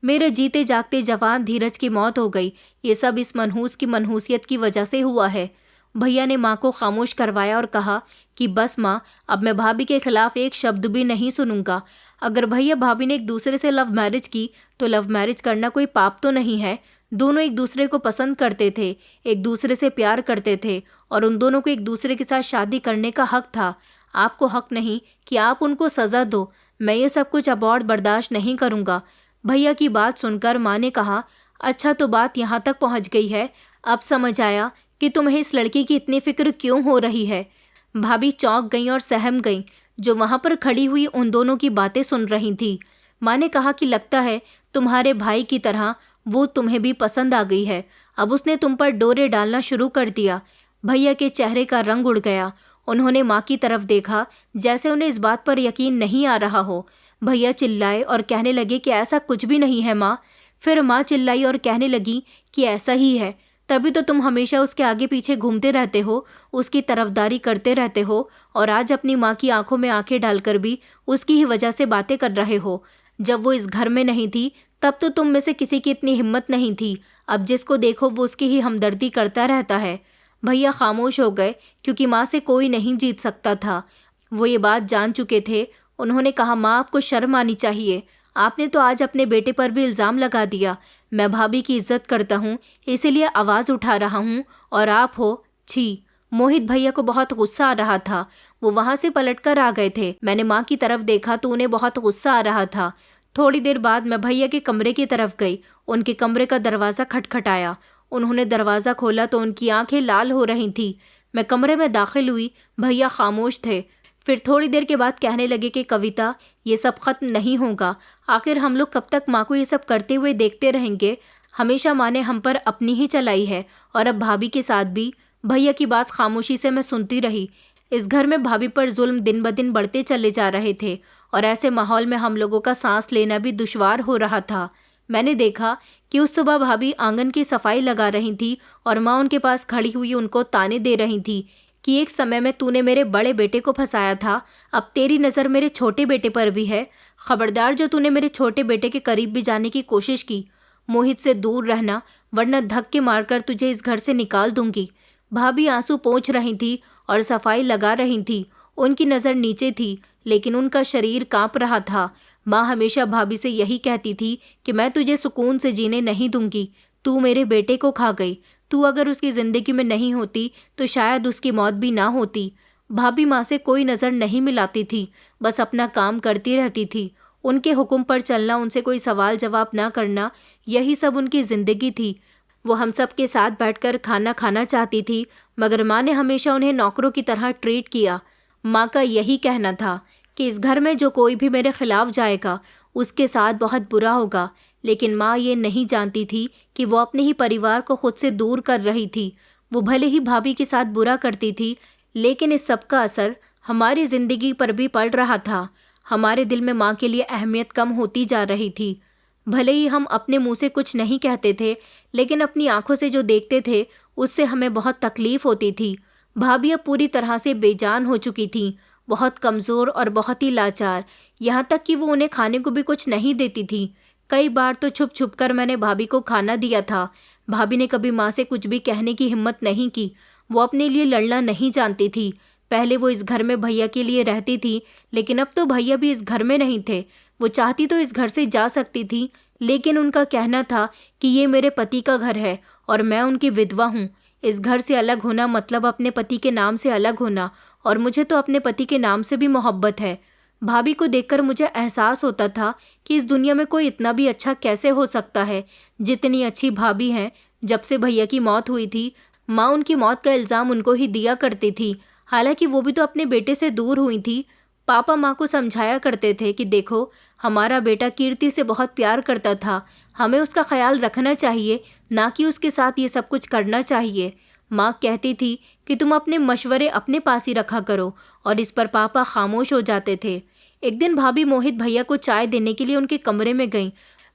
मेरे जीते जागते जवान धीरज की मौत हो गई। ये सब इस मनहूस की मनहूसियत की वजह से हुआ है। भैया ने माँ को खामोश करवाया और कहा कि बस माँ, अब मैं भाभी के खिलाफ एक शब्द भी नहीं सुनूंगा। अगर भैया भाभी ने एक दूसरे से लव मैरिज की तो लव मैरिज करना कोई पाप तो नहीं है। दोनों एक दूसरे को पसंद करते थे, एक दूसरे से प्यार करते थे और उन दोनों को एक दूसरे के साथ शादी करने का हक था। आपको हक नहीं कि आप उनको सज़ा दो। मैं ये सब कुछ अब और बर्दाश्त नहीं करूँगा। भैया की बात सुनकर माँ ने कहा, अच्छा तो बात यहाँ तक पहुँच गई है। अब समझ आया कि तुम्हें इस लड़की की इतनी फिक्र क्यों हो रही है। भाभी चौंक गईं और सहम गईं, जो वहाँ पर खड़ी हुई उन दोनों की बातें सुन रही थी। माँ ने कहा कि लगता है तुम्हारे भाई की तरह वो तुम्हें भी पसंद आ गई है। अब उसने तुम पर डोरे डालना शुरू कर दिया। भैया के चेहरे का रंग उड़ गया। उन्होंने माँ की तरफ देखा, जैसे उन्हें इस बात पर यकीन नहीं आ रहा हो। भैया चिल्लाए और कहने लगे कि ऐसा कुछ भी नहीं है माँ। फिर माँ चिल्लाई और कहने लगी कि ऐसा ही है, तभी तो तुम हमेशा उसके आगे पीछे घूमते रहते हो, उसकी तरफदारी करते रहते हो और आज अपनी माँ की आंखों में आंखें डालकर भी उसकी ही वजह से बातें कर रहे हो। जब वो इस घर में नहीं थी तब तो तुम में से किसी की इतनी हिम्मत नहीं थी। अब जिसको देखो वो उसकी ही हमदर्दी करता रहता है। भैया खामोश हो गए क्योंकि माँ से कोई नहीं जीत सकता था। वो ये बात जान चुके थे। उन्होंने कहा, माँ आपको शर्म आनी चाहिए। आपने तो आज अपने बेटे पर भी इल्ज़ाम लगा दिया। मैं भाभी की इज्जत करता हूँ इसीलिए आवाज़ उठा रहा हूँ और आप हो, छी। मोहित भैया को बहुत गुस्सा आ रहा था। वो वहाँ से पलटकर आ गए थे। मैंने माँ की तरफ देखा तो उन्हें बहुत गुस्सा आ रहा था। थोड़ी देर बाद मैं भैया के कमरे की तरफ गई। उनके कमरे का दरवाज़ा खटखटाया। उन्होंने दरवाज़ा खोला तो उनकी आंखें लाल हो रही थीं। मैं कमरे में दाखिल हुई। भैया खामोश थे। फिर थोड़ी देर के बाद कहने लगे कि कविता, ये सब ख़त्म नहीं होगा। आखिर हम लोग कब तक माँ को ये सब करते हुए देखते रहेंगे। हमेशा माँ ने हम पर अपनी ही चलाई है और अब भाभी के साथ भी। भैया की बात खामोशी से मैं सुनती रही। इस घर में भाभी पर जुल्म दिन ब दिन बढ़ते चले जा रहे थे और ऐसे माहौल में हम लोगों का सांस लेना भी दुश्वार हो रहा था। मैंने देखा कि उस सुबह भाभी आंगन की सफाई लगा रही थी और माँ उनके पास खड़ी हुई उनको ताने दे रही थी कि एक समय में तूने मेरे बड़े बेटे को फंसाया था, अब तेरी नज़र मेरे छोटे बेटे पर भी है। खबरदार जो तूने मेरे छोटे बेटे के करीब भी जाने की कोशिश की, मोहित से दूर रहना, वरना धक्के मारकर तुझे इस घर से निकाल दूंगी। भाभी आंसू पोंछ रही थी और सफाई लगा रही थी। उनकी नज़र नीचे थी लेकिन उनका शरीर कांप रहा था। माँ हमेशा भाभी से यही कहती थी कि मैं तुझे सुकून से जीने नहीं दूंगी। तू मेरे बेटे को खा गई। तू अगर उसकी ज़िंदगी में नहीं होती तो शायद उसकी मौत भी ना होती। भाभी माँ से कोई नज़र नहीं मिलाती थी, बस अपना काम करती रहती थी। उनके हुक्म पर चलना, उनसे कोई सवाल जवाब ना करना, यही सब उनकी ज़िंदगी थी। वो हम सब के साथ बैठकर खाना खाना चाहती थी, मगर माँ ने हमेशा उन्हें नौकरों की तरह ट्रीट किया। माँ का यही कहना था कि इस घर में जो कोई भी मेरे खिलाफ जाएगा उसके साथ बहुत बुरा होगा। लेकिन माँ ये नहीं जानती थी कि वो अपने ही परिवार को खुद से दूर कर रही थी। वो भले ही भाभी के साथ बुरा करती थी, लेकिन इस सब का असर हमारी ज़िंदगी पर भी पड़ रहा था। हमारे दिल में माँ के लिए अहमियत कम होती जा रही थी। भले ही हम अपने मुंह से कुछ नहीं कहते थे, लेकिन अपनी आंखों से जो देखते थे उससे हमें बहुत तकलीफ होती थी। भाभी अब पूरी तरह से बेजान हो चुकी थी, बहुत कमज़ोर और बहुत ही लाचार, यहाँ तक कि वो उन्हें खाने को भी कुछ नहीं देती थी। कई बार तो छुप छुप कर मैंने भाभी को खाना दिया था। भाभी ने कभी माँ से कुछ भी कहने की हिम्मत नहीं की। वो अपने लिए लड़ना नहीं जानती थी। पहले वो इस घर में भैया के लिए रहती थी, लेकिन अब तो भैया भी इस घर में नहीं थे। वो चाहती तो इस घर से जा सकती थी, लेकिन उनका कहना था कि ये मेरे पति का घर है और मैं उनकी विधवा हूँ। इस घर से अलग होना मतलब अपने पति के नाम से अलग होना, और मुझे तो अपने पति के नाम से भी मोहब्बत है। भाभी को देखकर मुझे एहसास होता था कि इस दुनिया में कोई इतना भी अच्छा कैसे हो सकता है जितनी अच्छी भाभी हैं। जब से भैया की मौत हुई थी, माँ उनकी मौत का इल्ज़ाम उनको ही दिया करती थी, हालांकि वो भी तो अपने बेटे से दूर हुई थी। पापा माँ को समझाया करते थे कि देखो, हमारा बेटा कीर्ति से बहुत प्यार करता था, हमें उसका ख्याल रखना चाहिए, ना कि उसके साथ ये सब कुछ करना चाहिए। माँ कहती थी कि तुम अपने मशवरे अपने पास ही रखा करो, और इस पर पापा खामोश हो जाते थे। एक दिन भाभी मोहित भैया को चाय देने के लिए उनके कमरे में गईं।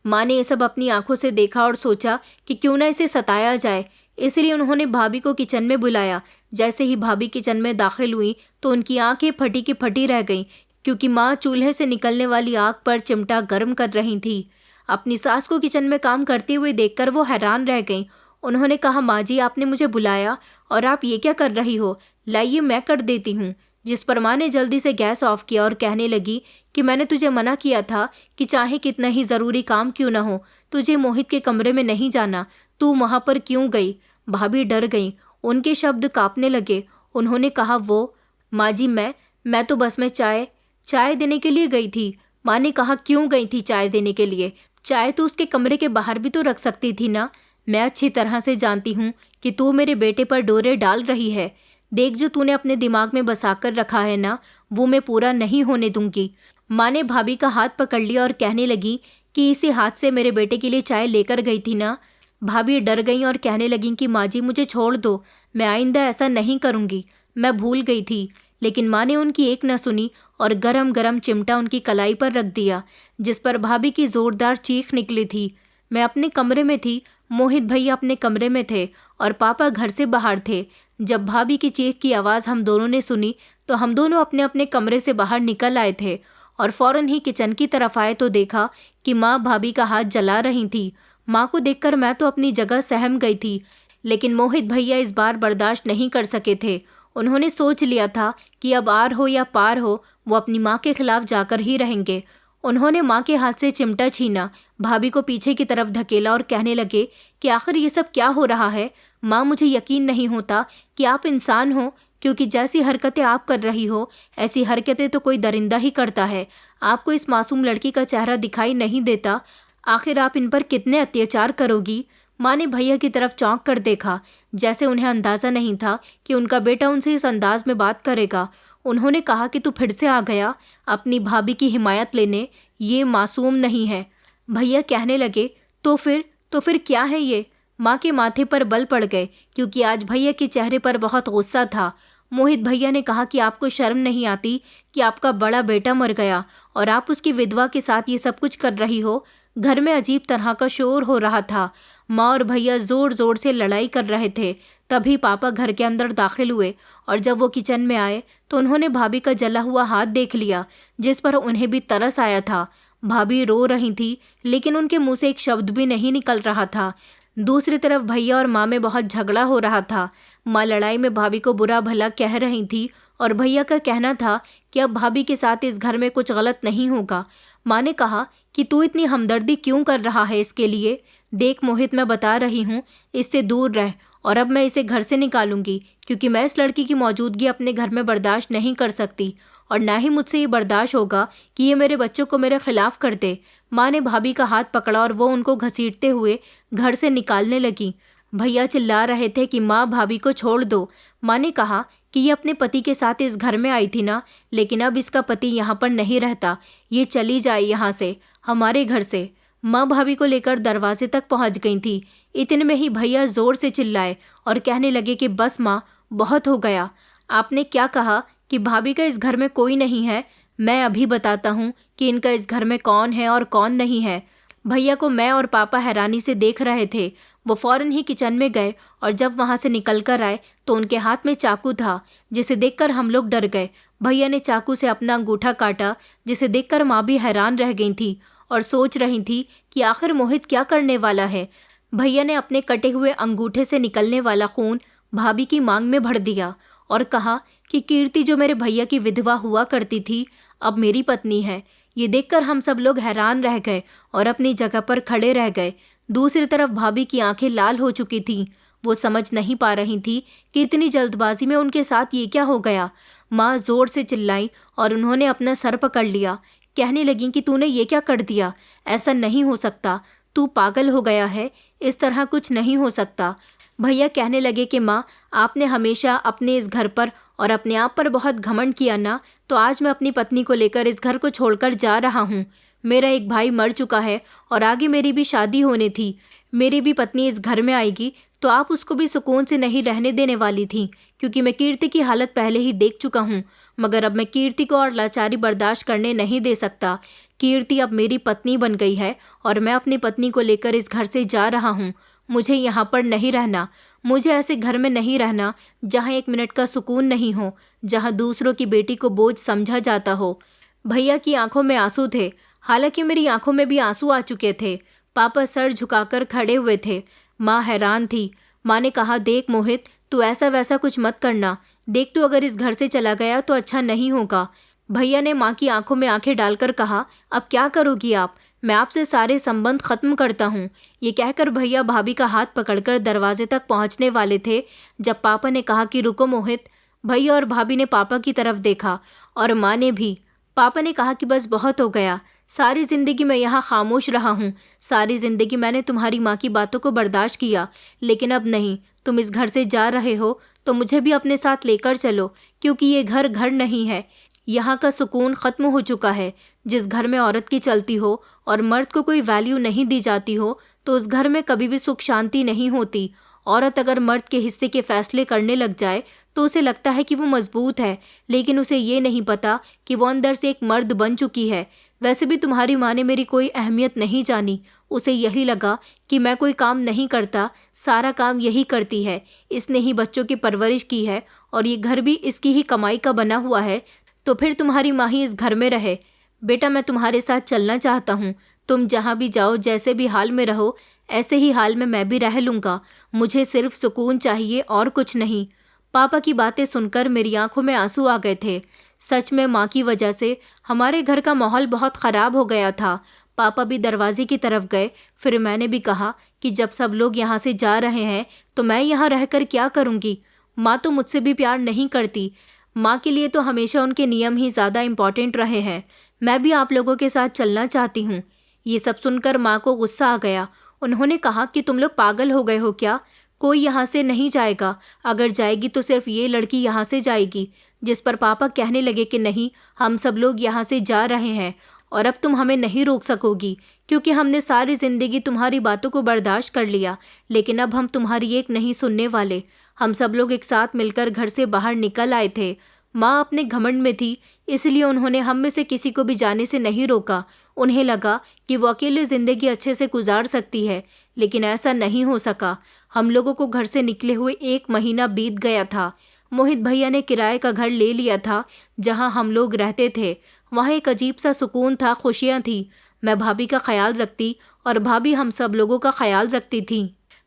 माँ ने ये सब अपनी आंखों से देखा और सोचा कि क्यों ना इसे सताया जाए, इसलिए उन्होंने भाभी को किचन में बुलाया। जैसे ही भाभी किचन में दाखिल हुई तो उनकी आंखें फटी की फटी रह गईं, क्योंकि माँ चूल्हे से निकलने वाली आग पर चिमटा गर्म कर रही थी। अपनी सास को किचन में काम करते हुए देखकर वो हैरान रह गईं। उन्होंने कहा, माँ जी, आपने मुझे बुलाया और आप ये क्या कर रही हो? लाइए मैं कर देती हूँ। जिस पर माँ ने जल्दी से गैस ऑफ किया और कहने लगी कि मैंने तुझे मना किया था कि चाहे कितना ही ज़रूरी काम क्यों न हो, तुझे मोहित के कमरे में नहीं जाना। तू वहाँ पर क्यों गई? भाभी डर गईं, उनके शब्द कांपने लगे। उन्होंने कहा, वो माँ जी, मैं तो बस में चाय देने के लिए गई थी। माँ ने कहा, क्यों गई थी चाय देने के लिए? चाय तो उसके कमरे के बाहर भी तो रख सकती थी ना। मैं अच्छी तरह से जानती हूँ कि तू मेरे बेटे पर डोरे डाल रही है। देख, जो तूने अपने दिमाग में बसाकर रखा है ना, वो मैं पूरा नहीं होने दूंगी। माँ ने भाभी का हाथ पकड़ लिया और कहने लगी कि इसी हाथ से मेरे बेटे के लिए चाय लेकर गई थी ना। भाभी डर गईं और कहने लगीं कि माँ जी, मुझे छोड़ दो, मैं आइंदा ऐसा नहीं करूँगी, मैं भूल गई थी। लेकिन माँ ने उनकी एक न सुनी और गरम गरम चिमटा उनकी कलाई पर रख दिया, जिस पर भाभी की ज़ोरदार चीख निकली थी। मैं अपने कमरे में थी, मोहित भैया अपने कमरे में थे और पापा घर से बाहर थे। जब भाभी की चीख की आवाज़ हम दोनों ने सुनी तो हम दोनों अपने अपने कमरे से बाहर निकल आए थे और फौरन ही किचन की तरफ आए तो देखा कि माँ भाभी का हाथ जला रही थी। माँ को देखकर मैं तो अपनी जगह सहम गई थी, लेकिन मोहित भैया इस बार बर्दाश्त नहीं कर सके थे। उन्होंने सोच लिया था कि अब आर हो या पार हो, वो अपनी माँ के खिलाफ जाकर ही रहेंगे। उन्होंने माँ के हाथ से चिमटा छीना, भाभी को पीछे की तरफ धकेला और कहने लगे कि आखिर ये सब क्या हो रहा है? माँ, मुझे यकीन नहीं होता कि आप इंसान हो, क्योंकि जैसी हरकतें आप कर रही हो ऐसी हरकतें तो कोई दरिंदा ही करता है। आपको इस मासूम लड़की का चेहरा दिखाई नहीं देता? आखिर आप इन पर कितने अत्याचार करोगी? माँ ने भैया की तरफ चौंक कर देखा, जैसे उन्हें अंदाज़ा नहीं था कि उनका बेटा उनसे इस अंदाज में बात करेगा। उन्होंने कहा कि तू फिर से आ गया अपनी भाभी की हिमायत लेने, ये मासूम नहीं है। भैया कहने लगे, तो फिर क्या है ये? माँ के माथे पर बल पड़ गए, क्योंकि आज भैया के चेहरे पर बहुत गुस्सा था। मोहित भैया ने कहा कि आपको शर्म नहीं आती कि आपका बड़ा बेटा मर गया और आप उसकी विधवा के साथ ये सब कुछ कर रही हो? घर में अजीब तरह का शोर हो रहा था। माँ और भैया जोर जोर से लड़ाई कर रहे थे। तभी पापा घर के अंदर दाखिल हुए और जब वो किचन में आए तो उन्होंने भाभी का जला हुआ हाथ देख लिया, जिस पर उन्हें भी तरस आया था। भाभी रो रही थी, लेकिन उनके मुंह से एक शब्द भी नहीं निकल रहा था। दूसरी तरफ भैया और माँ में बहुत झगड़ा हो रहा था। माँ लड़ाई में भाभी को बुरा भला कह रही थी और भैया का कहना था कि अब भाभी के साथ इस घर में कुछ गलत नहीं होगा। माँ ने कहा कि तू इतनी हमदर्दी क्यों कर रहा है इसके लिए? देख मोहित, मैं बता रही हूँ, इससे दूर रह और अब मैं इसे घर से निकालूंगी, क्योंकि मैं इस लड़की की मौजूदगी अपने घर में बर्दाश्त नहीं कर सकती और ना ही मुझसे ये बर्दाश्त होगा कि ये मेरे बच्चों को मेरे खिलाफ कर दे। माँ ने भाभी का हाथ पकड़ा और वो उनको घसीटते हुए घर से निकालने लगी। भैया चिल्ला रहे थे कि माँ, भाभी को छोड़ दो। माँ ने कहा कि ये अपने पति के साथ इस घर में आई थी ना, लेकिन अब इसका पति यहाँ पर नहीं रहता, ये चली जाए यहाँ से, हमारे घर से। माँ भाभी को लेकर दरवाजे तक पहुँच गई थी। इतने में ही भैया ज़ोर से चिल्लाए और कहने लगे कि बस माँ, बहुत हो गया। आपने क्या कहा कि भाभी का इस घर में कोई नहीं है? मैं अभी बताता हूँ कि इनका इस घर में कौन है और कौन नहीं है। भैया को मैं और पापा हैरानी से देख रहे थे। वो फौरन ही किचन में गए और जब वहाँ से निकल कर आए तो उनके हाथ में चाकू था, जिसे देखकर हम लोग डर गए। भैया ने चाकू से अपना अंगूठा काटा, जिसे देखकर माँ भी हैरान रह गई थी और सोच रही थी कि आखिर मोहित क्या करने वाला है। भैया ने अपने कटे हुए अंगूठे से निकलने वाला खून भाभी की मांग में भर दिया और कहा कि कीर्ति, जो मेरे भैया की विधवा हुआ करती थी, अब मेरी पत्नी है। ये देखकर हम सब लोग हैरान रह गए और अपनी जगह पर खड़े रह गए। दूसरी तरफ भाभी की आंखें लाल हो चुकी थीं। वो समझ नहीं पा रही थी कि इतनी जल्दबाजी में उनके साथ ये क्या हो गया। माँ जोर से चिल्लाई और उन्होंने अपना सर पकड़ लिया। कहने लगी कि तूने ये क्या कर दिया? ऐसा नहीं हो सकता, तू पागल हो गया है, इस तरह कुछ नहीं हो सकता। भैया कहने लगे कि माँ, आपने हमेशा अपने इस घर पर और अपने आप पर बहुत घमंड किया ना, तो आज मैं अपनी पत्नी को लेकर इस घर को छोड़कर जा रहा हूँ। मेरा एक भाई मर चुका है और आगे मेरी भी शादी होने थी। मेरी भी पत्नी इस घर में आएगी तो आप उसको भी सुकून से नहीं रहने देने वाली थी, क्योंकि मैं कीर्ति की हालत पहले ही देख चुका हूँ। मगर अब मैं कीर्ति को और लाचारी बर्दाश्त करने नहीं दे सकता। कीर्ति अब मेरी पत्नी बन गई है और मैं अपनी पत्नी को लेकर इस घर से जा रहा हूँ। मुझे यहाँ पर नहीं रहना, मुझे ऐसे घर में नहीं रहना जहाँ एक मिनट का सुकून नहीं हो, जहाँ दूसरों की बेटी को बोझ समझा जाता हो। भैया की आंखों में आंसू थे। हालांकि मेरी आंखों में भी आंसू आ चुके थे। पापा सर झुकाकर खड़े हुए थे। माँ हैरान थी। माँ ने कहा, देख मोहित, तू ऐसा वैसा कुछ मत करना। देख, तू अगर इस घर से चला गया तो अच्छा नहीं होगा। भैया ने माँ की आंखों में आंखें डालकर कहा, अब क्या करोगी आप? मैं आपसे सारे संबंध खत्म करता हूँ। ये कहकर भैया भाभी का हाथ पकड़कर दरवाजे तक पहुँचने वाले थे जब पापा ने कहा कि रुको मोहित। भैया और भाभी ने पापा की तरफ देखा और माँ ने भी। पापा ने कहा कि बस बहुत हो गया। सारी ज़िंदगी मैं यहाँ खामोश रहा हूँ। सारी ज़िंदगी मैंने तुम्हारी माँ की बातों को बर्दाश्त किया, लेकिन अब नहीं। तुम इस घर से जा रहे हो तो मुझे भी अपने साथ लेकर चलो, क्योंकि ये घर घर नहीं है। यहाँ का सुकून ख़त्म हो चुका है। जिस घर में औरत की चलती हो और मर्द को कोई वैल्यू नहीं दी जाती हो, तो उस घर में कभी भी सुख शांति नहीं होती। औरत अगर मर्द के हिस्से के फैसले करने लग जाए तो उसे लगता है कि वो मजबूत है, लेकिन उसे ये नहीं पता कि वो अंदर से एक मर्द बन चुकी है। वैसे भी तुम्हारी माँ ने मेरी कोई अहमियत नहीं जानी। उसे यही लगा कि मैं कोई काम नहीं करता, सारा काम यही करती है। इसने ही बच्चों की परवरिश की है और ये घर भी इसकी ही कमाई का बना हुआ है। तो फिर तुम्हारी माँ ही इस घर में रहे। बेटा, मैं तुम्हारे साथ चलना चाहता हूँ। तुम जहाँ भी जाओ, जैसे भी हाल में रहो, ऐसे ही हाल में मैं भी रह लूँगा। मुझे सिर्फ सुकून चाहिए और कुछ नहीं। पापा की बातें सुनकर मेरी आंखों में आंसू आ गए थे। सच में माँ की वजह से हमारे घर का माहौल बहुत ख़राब हो गया था। पापा भी दरवाजे की तरफ गए। फिर मैंने भी कहा कि जब सब लोग यहाँ से जा रहे हैं तो मैं यहाँ रहकर क्या करूँगी? माँ तो मुझसे भी प्यार नहीं करती। माँ के लिए तो हमेशा उनके नियम ही ज़्यादा इम्पॉर्टेंट रहे हैं। मैं भी आप लोगों के साथ चलना चाहती हूँ। ये सब सुनकर माँ को गुस्सा आ गया। उन्होंने कहा कि तुम लोग पागल हो गए हो क्या? कोई यहाँ से नहीं जाएगा। अगर जाएगी तो सिर्फ ये लड़की यहाँ से जाएगी। जिस पर पापा कहने लगे कि नहीं, हम सब लोग यहाँ से जा रहे हैं और अब तुम हमें नहीं रोक सकोगी, क्योंकि हमने सारी ज़िंदगी तुम्हारी बातों को बर्दाश्त कर लिया, लेकिन अब हम तुम्हारी एक नहीं सुनने वाले। हम सब लोग एक साथ मिलकर घर से बाहर निकल आए थे। माँ अपने घमंड में थी, इसलिए उन्होंने हम में से किसी को भी जाने से नहीं रोका। उन्हें लगा कि वो अकेले ज़िंदगी अच्छे से गुजार सकती है, लेकिन ऐसा नहीं हो सका। हम लोगों को घर से निकले हुए 1 महीना बीत गया था। मोहित भैया ने किराए का घर ले लिया था जहां हम लोग रहते थे। वहां एक अजीब सा सुकून था, खुशियां थी। मैं भाभी का ख्याल रखती और भाभी हम सब लोगों का ख्याल रखती थी।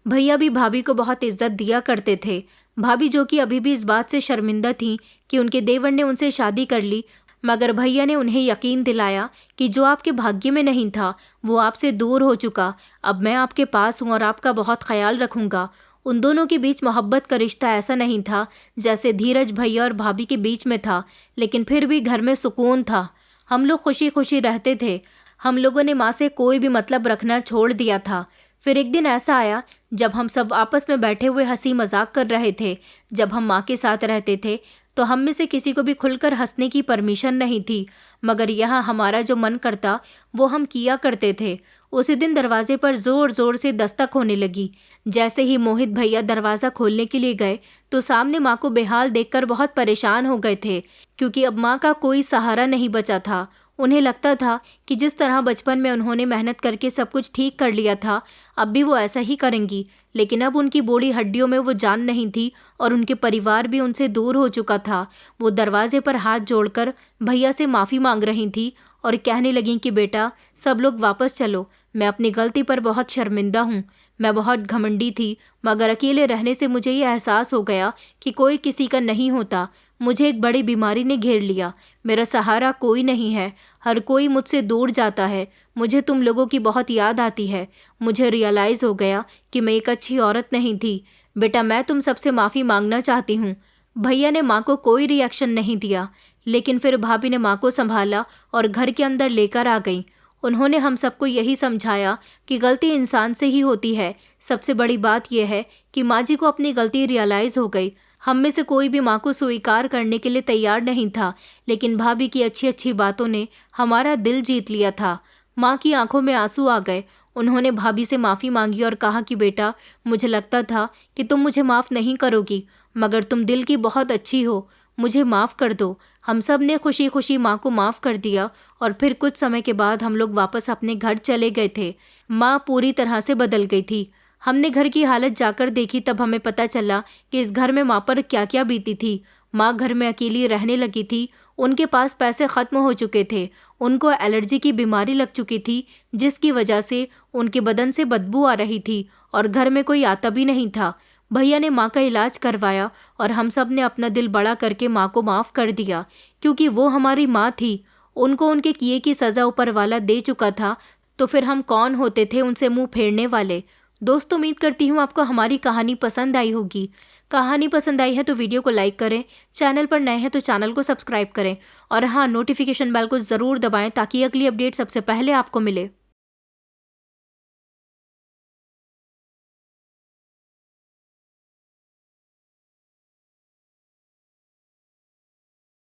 भैया भी भाभी को बहुत इज्जत दिया करते थे। भाभी, जो कि अभी भी इस बात से शर्मिंदा थी कि उनके देवर ने उनसे शादी कर ली, मगर भैया ने उन्हें यकीन दिलाया कि जो आपके भाग्य में नहीं था वो आपसे दूर हो चुका। अब मैं आपके पास हूँ और आपका बहुत ख्याल रखूँगा। उन दोनों के बीच मोहब्बत का रिश्ता ऐसा नहीं था जैसे धीरज भैया और भाभी के बीच में था, लेकिन फिर भी घर में सुकून था। हम लोग खुशी खुशी रहते थे। हम लोगों ने माँ से कोई भी मतलब रखना छोड़ दिया था। फिर एक दिन ऐसा आया जब हम सब आपस में बैठे हुए हंसी मजाक कर रहे थे। जब हम माँ के साथ रहते थे तो हम में से किसी को भी खुलकर हंसने की परमिशन नहीं थी, मगर यहाँ हमारा जो मन करता वो हम किया करते थे। उसी दिन दरवाजे पर ज़ोर ज़ोर से दस्तक होने लगी। जैसे ही मोहित भैया दरवाज़ा खोलने के लिए गए तो सामने माँ को बेहाल देखकर बहुत परेशान हो गए थे, क्योंकि अब माँ का कोई सहारा नहीं बचा था। उन्हें लगता था कि जिस तरह बचपन में उन्होंने मेहनत करके सब कुछ ठीक कर लिया था, अब भी वो ऐसा ही करेंगी, लेकिन अब उनकी बूढ़ी हड्डियों में वो जान नहीं थी और उनके परिवार भी उनसे दूर हो चुका था। वो दरवाजे पर हाथ जोड़कर भैया से माफ़ी मांग रही थी और कहने लगीं कि बेटा, सब लोग वापस चलो। मैं अपनी गलती पर बहुत शर्मिंदा हूँ। मैं बहुत घमंडी थी, मगर अकेले रहने से मुझे ये एहसास हो गया कि कोई किसी का नहीं होता। मुझे एक बड़ी बीमारी ने घेर लिया। मेरा सहारा कोई नहीं है। हर कोई मुझसे दूर जाता है। मुझे तुम लोगों की बहुत याद आती है। मुझे रियलाइज़ हो गया कि मैं एक अच्छी औरत नहीं थी। बेटा, मैं तुम सबसे माफ़ी मांगना चाहती हूँ। भैया ने माँ को कोई रिएक्शन नहीं दिया, लेकिन फिर भाभी ने माँ को संभाला और घर के अंदर लेकर आ गई। उन्होंने हम सबको यही समझाया कि गलती इंसान से ही होती है। सबसे बड़ी बात यह है कि माँ जी को अपनी गलती रियलाइज़ हो गई। हम में से कोई भी माँ को स्वीकार करने के लिए तैयार नहीं था, लेकिन भाभी की अच्छी अच्छी बातों ने हमारा दिल जीत लिया था। माँ की आंखों में आंसू आ गए। उन्होंने भाभी से माफ़ी मांगी और कहा कि बेटा, मुझे लगता था कि तुम मुझे माफ़ नहीं करोगी, मगर तुम दिल की बहुत अच्छी हो। मुझे माफ़ कर दो। हम सब ने खुशी खुशी माँ को माफ़ कर दिया और फिर कुछ समय के बाद हम लोग वापस अपने घर चले गए थे। माँ पूरी तरह से बदल गई थी। हमने घर की हालत जाकर देखी, तब हमें पता चला कि इस घर में माँ पर क्या क्या बीती थी। माँ घर में अकेली रहने लगी थी। उनके पास पैसे ख़त्म हो चुके थे। उनको एलर्जी की बीमारी लग चुकी थी, जिसकी वजह से उनके बदन से बदबू आ रही थी और घर में कोई आता भी नहीं था। भैया ने माँ का इलाज करवाया और हम सब ने अपना दिल बड़ा करके माँ को माफ़ कर दिया, क्योंकि वो हमारी माँ थी। उनको उनके किए की सज़ा ऊपर वाला दे चुका था, तो फिर हम कौन होते थे उनसे मुंह फेरने वाले। दोस्तों, उम्मीद करती हूँ आपको हमारी कहानी पसंद आई होगी। कहानी पसंद आई है तो वीडियो को लाइक करें, चैनल पर नए हैं तो चैनल को सब्सक्राइब करें और हाँ, नोटिफिकेशन बेल को ज़रूर दबाएं ताकि अगली अपडेट सबसे पहले आपको मिले।